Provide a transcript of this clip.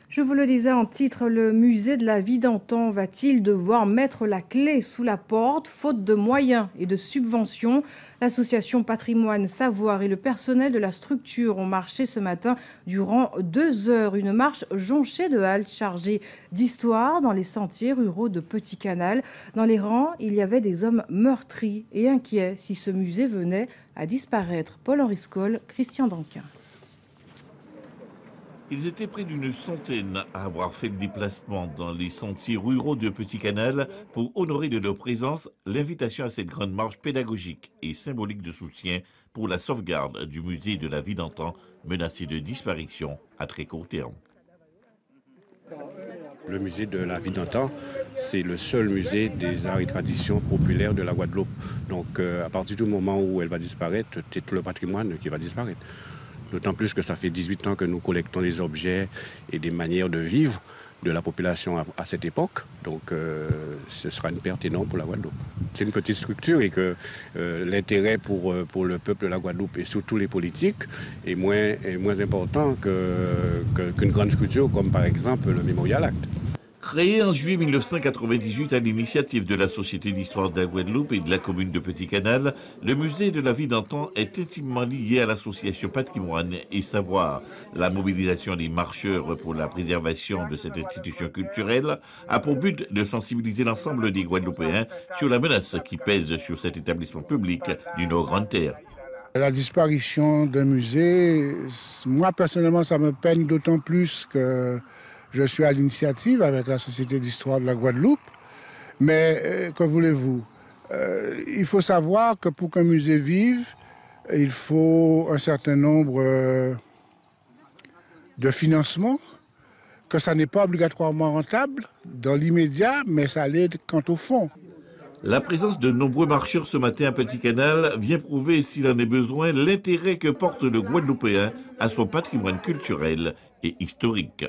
Je vous le disais en titre, le musée de la vie d'antan va-t-il devoir mettre la clé sous la porte, faute de moyens et de subventions? L'association Patrimoine Savoir et le personnel de la structure ont marché ce matin durant 2 heures. Une marche jonchée de haltes chargées d'histoire dans les sentiers ruraux de Petit Canal. Dans les rangs, il y avait des hommes meurtris et inquiets si ce musée venait à disparaître. Paul-Henri Scoll, Christian Danquin. Ils étaient près d'une centaine à avoir fait le déplacement dans les sentiers ruraux de Petit Canal pour honorer de leur présence l'invitation à cette grande marche pédagogique et symbolique de soutien pour la sauvegarde du musée de la vie d'antan menacé de disparition à très court terme. Le musée de la vie d'antan, c'est le seul musée des arts et traditions populaires de la Guadeloupe. Donc à partir du moment où elle va disparaître, c'est tout le patrimoine qui va disparaître. D'autant plus que ça fait 18 ans que nous collectons des objets et des manières de vivre de la population à cette époque. Donc ce sera une perte énorme pour la Guadeloupe. C'est une petite structure et que l'intérêt pour le peuple de la Guadeloupe et surtout les politiques est moins important qu'une grande structure comme par exemple le Mémorial Act. Créé en juillet 1998 à l'initiative de la Société d'histoire de la Guadeloupe et de la commune de Petit Canal, le musée de la vie d'antan est intimement lié à l'association Patrimoine et Savoir. La mobilisation des marcheurs pour la préservation de cette institution culturelle a pour but de sensibiliser l'ensemble des Guadeloupéens sur la menace qui pèse sur cet établissement public du Nord-Grande-Terre. La disparition d'un musée, moi personnellement, ça me peine d'autant plus que je suis à l'initiative avec la Société d'histoire de la Guadeloupe. Mais que voulez-vous? Il faut savoir que pour qu'un musée vive, il faut un certain nombre de financements, que ça n'est pas obligatoirement rentable dans l'immédiat, mais ça l'est quant au fond. La présence de nombreux marcheurs ce matin à Petit Canal vient prouver, s'il en est besoin, l'intérêt que porte le Guadeloupéen à son patrimoine culturel et historique.